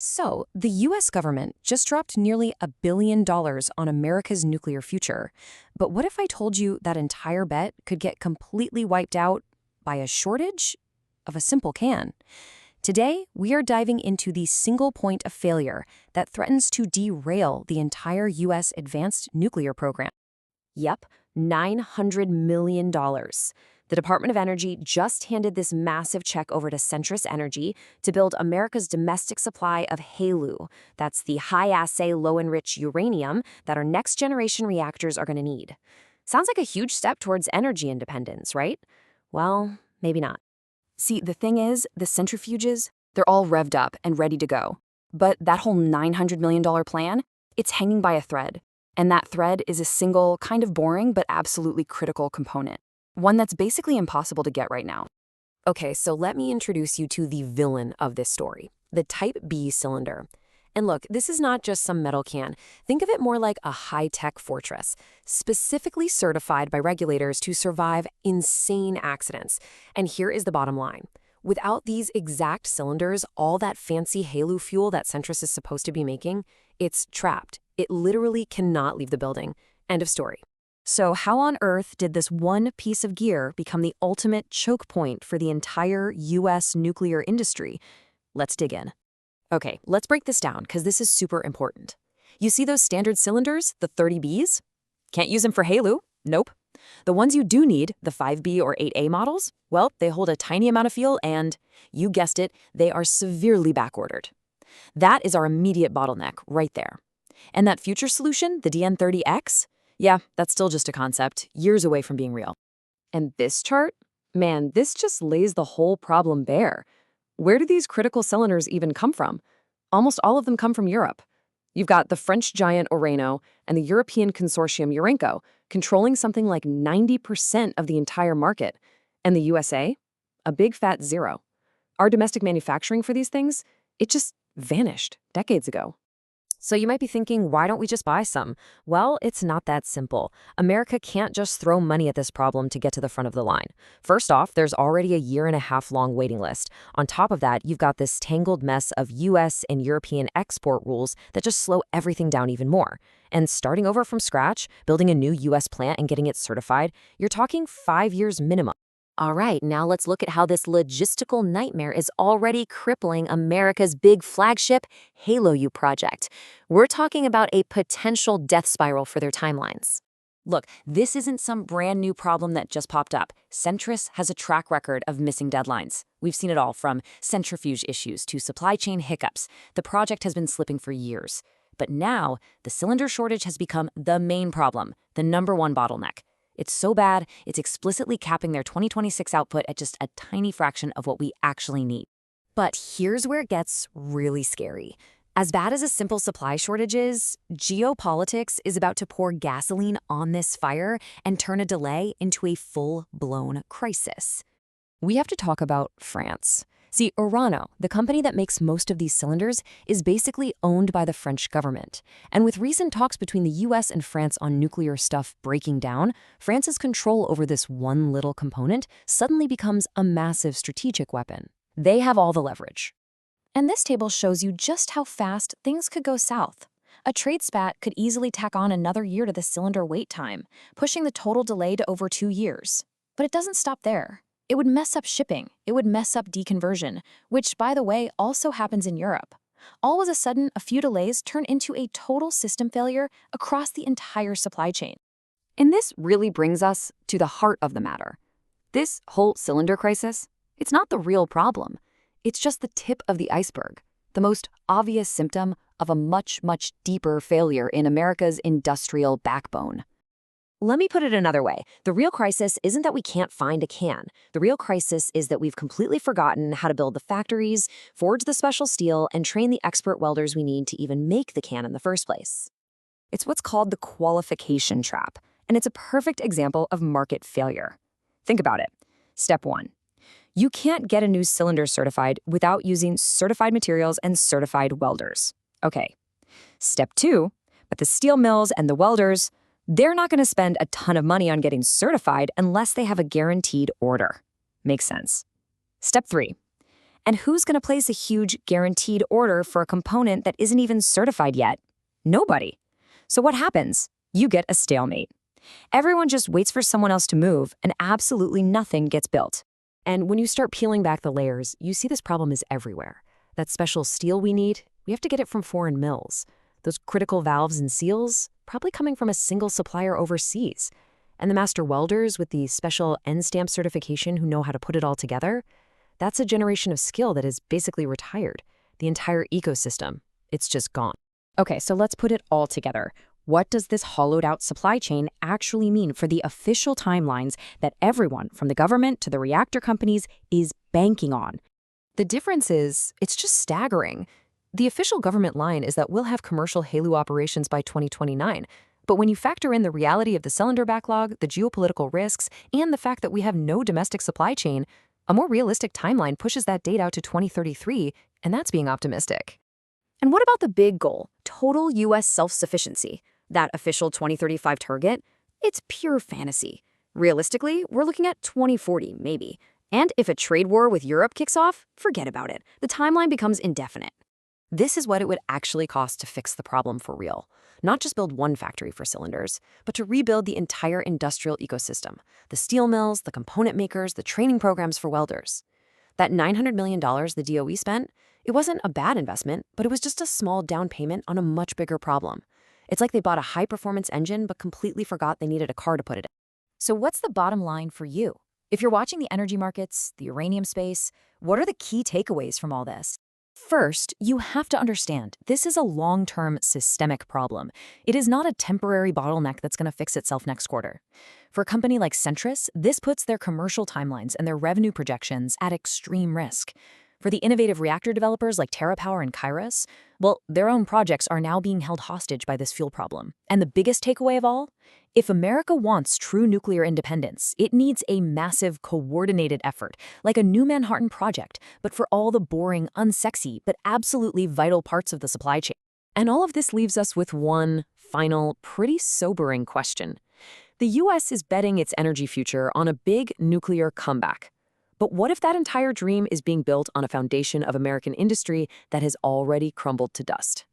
So, the US government just dropped nearly $1 billion on America's nuclear future. But what if I told you that entire bet could get completely wiped out by a shortage of a simple can? Today, we are diving into the single point of failure that threatens to derail the entire US advanced nuclear program. Yep, $900 million. The Department of Energy just handed this massive check over to Centrus Energy to build America's domestic supply of HALEU. That's the high-assay, low-enriched uranium that our next-generation reactors are going to need. Sounds like a huge step towards energy independence, right? Well, maybe not. See, the thing is, the centrifuges, they're all revved up and ready to go. But that whole $900 million plan, it's hanging by a thread. And that thread is a single, kind of boring, but absolutely critical component. One that's basically impossible to get right now. Okay, so let me introduce you to the villain of this story, the Type B cylinder. And look, this is not just some metal can. Think of it more like a high-tech fortress, specifically certified by regulators to survive insane accidents. And here is the bottom line. Without these exact cylinders, all that fancy HALEU fuel that Centrus is supposed to be making, it's trapped. It literally cannot leave the building. End of story. So how on earth did this one piece of gear become the ultimate choke point for the entire US nuclear industry? Let's dig in. Okay, let's break this down because this is super important. You see those standard cylinders, the 30Bs? Can't use them for HALEU? Nope. The ones you do need, the 5B or 8A models, well, they hold a tiny amount of fuel and, you guessed it, they are severely backordered. That is our immediate bottleneck right there. And that future solution, the DN30X? Yeah, that's still just a concept, years away from being real. And this chart? Man, this just lays the whole problem bare. Where do these critical cylinders even come from? Almost all of them come from Europe. You've got the French giant Orano and the European consortium Urenco, controlling something like 90% of the entire market. And the USA? A big fat zero. Our domestic manufacturing for these things, it just vanished decades ago. So you might be thinking, why don't we just buy some? Well, it's not that simple. America can't just throw money at this problem to get to the front of the line. First off, there's already a 1.5 year long waiting list. On top of that, you've got this tangled mess of US and European export rules that just slow everything down even more. And starting over from scratch, building a new US plant and getting it certified, you're talking 5 years minimum. All right, now let's look at how this logistical nightmare is already crippling America's big flagship HALEU project. We're talking about a potential death spiral for their timelines. Look, this isn't some brand new problem that just popped up. Centrus has a track record of missing deadlines. We've seen it all, from centrifuge issues to supply chain hiccups. The project has been slipping for years. But now, the cylinder shortage has become the main problem, the #1 bottleneck. It's so bad, it's explicitly capping their 2026 output at just a tiny fraction of what we actually need. But here's where it gets really scary. As bad as a simple supply shortage is, geopolitics is about to pour gasoline on this fire and turn a delay into a full-blown crisis. We have to talk about France. See, Orano, the company that makes most of these cylinders, is basically owned by the French government. And with recent talks between the US and France on nuclear stuff breaking down, France's control over this one little component suddenly becomes a massive strategic weapon. They have all the leverage. And this table shows you just how fast things could go south. A trade spat could easily tack on another year to the cylinder wait time, pushing the total delay to over 2 years. But it doesn't stop there. It would mess up shipping. It would mess up deconversion, which, by the way, also happens in Europe. All of a sudden, a few delays turn into a total system failure across the entire supply chain. And this really brings us to the heart of the matter. This whole cylinder crisis, it's not the real problem. It's just the tip of the iceberg, the most obvious symptom of a much, much deeper failure in America's industrial backbone. Let me put it another way. The real crisis isn't that we can't find a can. The real crisis is that we've completely forgotten how to build the factories, forge the special steel, and train the expert welders we need to even make the can in the first place. It's what's called the qualification trap, and it's a perfect example of market failure. Think about it. Step 1. You can't get a new cylinder certified without using certified materials and certified welders. Okay. Step 2. But the steel mills and the welders, they're not going to spend a ton of money on getting certified unless they have a guaranteed order. Makes sense. Step 3. And who's going to place a huge guaranteed order for a component that isn't even certified yet? Nobody. So what happens? You get a stalemate. Everyone just waits for someone else to move, and absolutely nothing gets built. And when you start peeling back the layers, you see this problem is everywhere. That special steel we need, we have to get it from foreign mills. Those critical valves and seals, probably coming from a single supplier overseas. And the master welders with the special N-stamp certification who know how to put it all together, that's a generation of skill that is basically retired. The entire ecosystem, it's just gone. Okay, so let's put it all together. What does this hollowed-out supply chain actually mean for the official timelines that everyone, from the government to the reactor companies, is banking on? The difference is, it's just staggering. The official government line is that we'll have commercial HALEU operations by 2029. But when you factor in the reality of the cylinder backlog, the geopolitical risks, and the fact that we have no domestic supply chain, a more realistic timeline pushes that date out to 2033, and that's being optimistic. And what about the big goal, total U.S. self-sufficiency? That official 2035 target? It's pure fantasy. Realistically, we're looking at 2040, maybe. And if a trade war with Europe kicks off, forget about it. The timeline becomes indefinite. This is what it would actually cost to fix the problem for real. Not just build one factory for cylinders, but to rebuild the entire industrial ecosystem. The steel mills, the component makers, the training programs for welders. That $900 million the DOE spent, it wasn't a bad investment, but it was just a small down payment on a much bigger problem. It's like they bought a high-performance engine but completely forgot they needed a car to put it in. So what's the bottom line for you? If you're watching the energy markets, the uranium space, what are the key takeaways from all this? First, you have to understand, this is a long-term systemic problem. It is not a temporary bottleneck that's going to fix itself next quarter. For a company like Centrus, this puts their commercial timelines and their revenue projections at extreme risk. For the innovative reactor developers like TerraPower and Kairos, well, their own projects are now being held hostage by this fuel problem. And the biggest takeaway of all? If America wants true nuclear independence, it needs a massive, coordinated effort, like a new Manhattan Project, but for all the boring, unsexy, but absolutely vital parts of the supply chain. And all of this leaves us with one final, pretty sobering question. The U.S. is betting its energy future on a big nuclear comeback. But what if that entire dream is being built on a foundation of American industry that has already crumbled to dust?